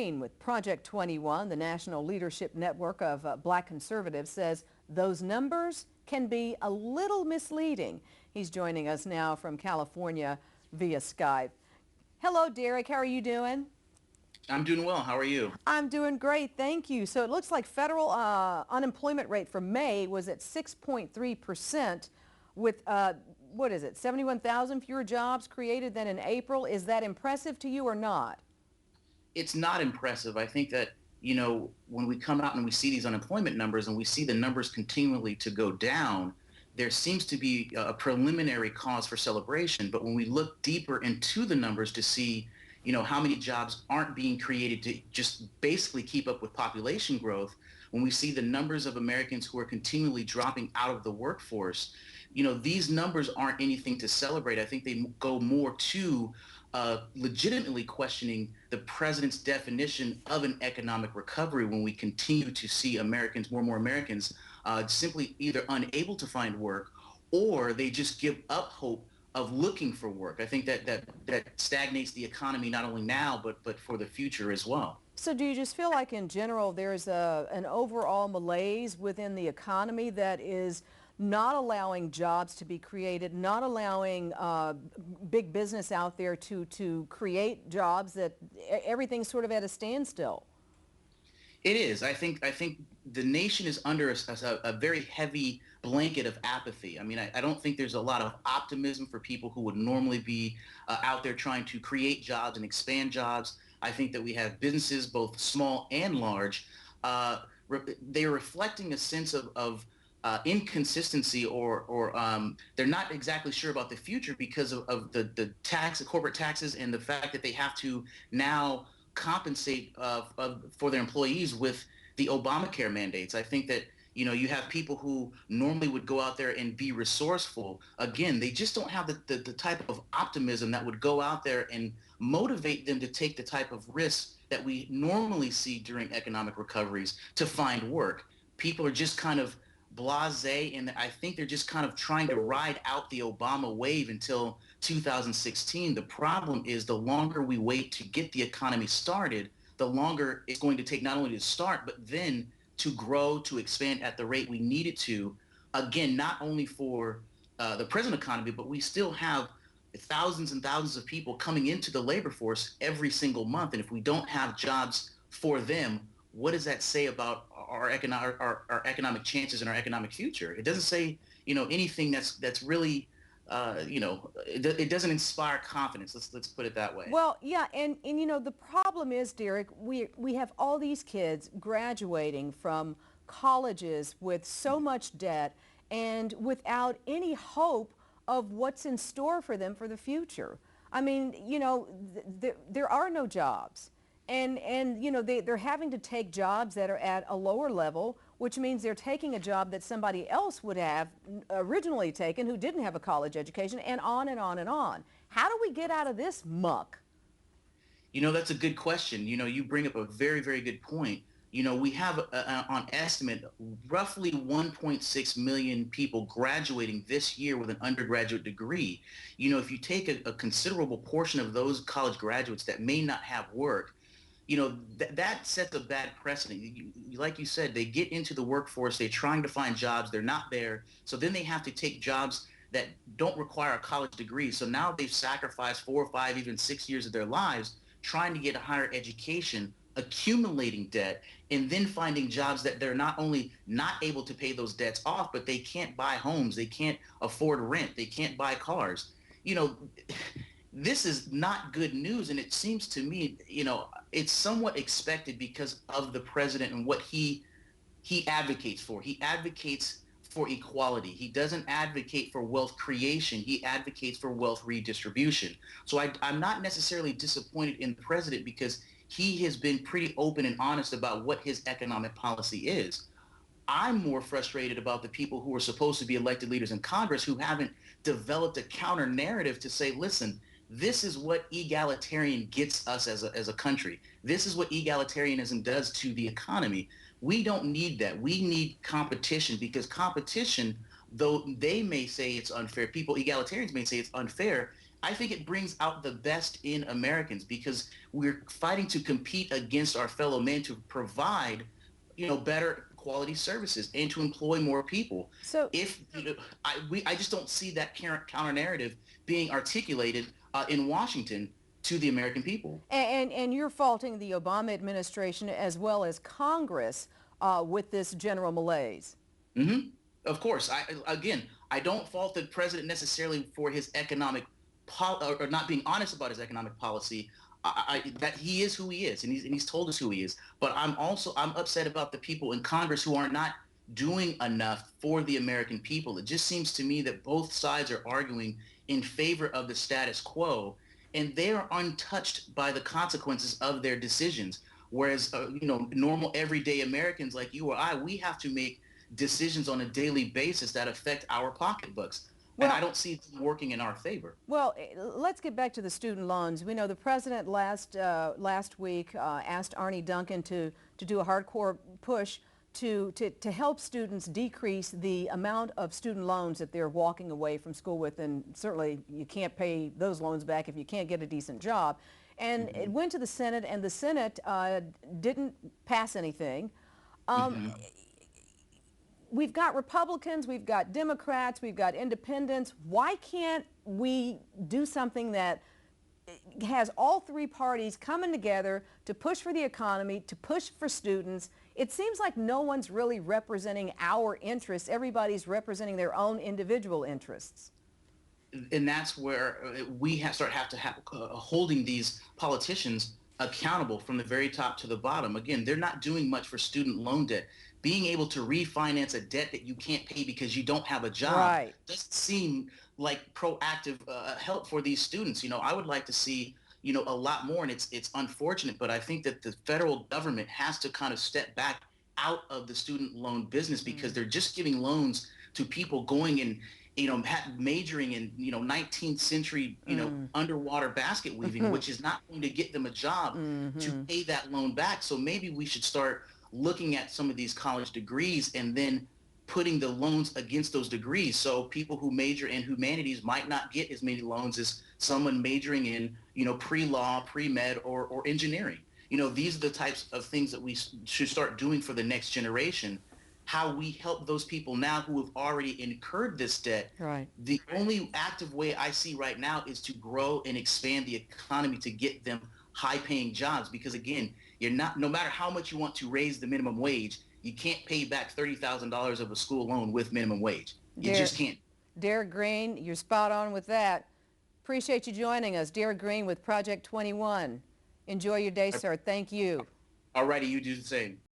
Green with Project 21, the national leadership network of black conservatives, says those numbers can be a little misleading. He's joining us now from California via Skype. Hello, Derryck. How are you doing? I'm doing well. How are you? I'm doing great, thank you. So it looks like federal unemployment rate for May was at 6.3% with, what is it, 71,000 fewer jobs created than in April. Is that impressive to you or not? It's not impressive. I think that, when we come out and we see these unemployment numbers and we see the numbers continually to go down, there seems to be a preliminary cause for celebration. But when we look deeper into the numbers to see, how many jobs aren't being created to just basically keep up with population growth, when we see the numbers of Americans who are continually dropping out of the workforce, these numbers aren't anything to celebrate. I think they go more to legitimately questioning the president's definition of an economic recovery when we continue to see Americans, more and more Americans, simply either unable to find work or they just give up hope of looking for work. I think that stagnates the economy not only now, but for the future as well. So do you just feel like in general there's an overall malaise within the economy that is not allowing jobs to be created, not allowing big business out there to create jobs, that everything's sort of at a standstill? It is. I think the nation is under a very heavy blanket of apathy. I mean, I don't think there's a lot of optimism for people who would normally be out there trying to create jobs and expand jobs. I think that we have businesses, both small and large. They're reflecting a sense of inconsistency, or they're not exactly sure about the future because of the corporate taxes, and the fact that they have to now compensate for their employees with the Obamacare mandates. I think that you have people who normally would go out there and be resourceful. Again, they just don't have the type of optimism that would go out there and motivate them to take the type of risks that we normally see during economic recoveries to find work. People are just kind of blasé, and I think they're just kind of trying to ride out the Obama wave until 2016. The problem is the longer we wait to get the economy started, the longer it's going to take not only to start, but then to grow, to expand at the rate we need it to. Again, not only for the present economy, but we still have thousands and thousands of people coming into the labor force every single month. And if we don't have jobs for them, what does that say about our economic chances and our economic future? It doesn't say, anything that's really, it doesn't inspire confidence. Let's put it that way. Well, yeah, and the problem is, Derryck, we have all these kids graduating from colleges with so much debt and without any hope of what's in store for them for the future. I mean, there are no jobs. And they're having to take jobs that are at a lower level, which means they're taking a job that somebody else would have originally taken who didn't have a college education, and on and on and on. How do we get out of this muck? That's a good question. You bring up a very, very good point. We have, on estimate, roughly 1.6 million people graduating this year with an undergraduate degree. If you take a considerable portion of those college graduates that may not have work, that sets a bad precedent. Like you said, they get into the workforce, they're trying to find jobs, they're not there. So then they have to take jobs that don't require a college degree. So now they've sacrificed 4 or 5, even 6 years of their lives trying to get a higher education, accumulating debt, and then finding jobs that they're not only not able to pay those debts off, but they can't buy homes, they can't afford rent, they can't buy cars. This is not good news, and it seems to me, it's somewhat expected because of the president and what he advocates for. He advocates for equality. He doesn't advocate for wealth creation. He advocates for wealth redistribution. So I'm not necessarily disappointed in the president because he has been pretty open and honest about what his economic policy is. I'm more frustrated about the people who are supposed to be elected leaders in Congress who haven't developed a counter narrative to say, listen, this is what egalitarian gets us as a country. This is what egalitarianism does to the economy. We don't need that. We need competition, because competition, though they may say it's unfair, egalitarians may say it's unfair, I think it brings out the best in Americans because we're fighting to compete against our fellow men to provide, better quality services and to employ more people. So, If I just don't see that counter narrative being articulated in Washington to the American people. and you're faulting the Obama administration as well as Congress with this general malaise. Hmm. Of course. Again, I don't fault the president necessarily for his economic or not being honest about his economic policy. That he is who he is, and he's told us who he is. But I'm upset about the people in Congress who are not doing enough for the American people. It just seems to me that both sides are arguing in favor of the status quo, and they are untouched by the consequences of their decisions. Whereas, normal everyday Americans like you or I, we have to make decisions on a daily basis that affect our pocketbooks. And I Well, don't see it working in our favor. Well, let's get back to the student loans. We know the president last week asked Arnie Duncan to do a hardcore push to help students decrease the amount of student loans that they're walking away from school with, and certainly you can't pay those loans back if you can't get a decent job. And it went to the Senate, and the Senate didn't pass anything. Um, Hmm. We've got Republicans, we've got Democrats, we've got independents. Why can't we do something that has all three parties coming together to push for the economy, to push for students? It seems like no one's really representing our interests. Everybody's representing their own individual interests. And that's where we have holding these politicians accountable from the very top to the bottom. Again, they're not doing much for student loan debt. Being able to refinance a debt that you can't pay because you don't have a job Right. doesn't seem like proactive help for these students. I would like to see, a lot more, and it's unfortunate, but I think that the federal government has to kind of step back out of the student loan business because they're just giving loans to people going and majoring in 19th century underwater basket weaving, which is not going to get them a job to pay that loan back. So maybe we should start looking at some of these college degrees and then putting the loans against those degrees. So people who major in humanities might not get as many loans as someone majoring in pre-law, pre-med, or engineering. These are the types of things that we should start doing for the next generation. How we help those people now who have already incurred this debt. Right. The only active way I see right now is to grow and expand the economy to get them high-paying jobs. Because again, no matter how much you want to raise the minimum wage, you can't pay back $30,000 of a school loan with minimum wage. You just can't. Derryck Green, you're spot on with that. Appreciate you joining us. Derryck Green with Project 21. Enjoy your day, sir. Thank you. All righty, you do the same.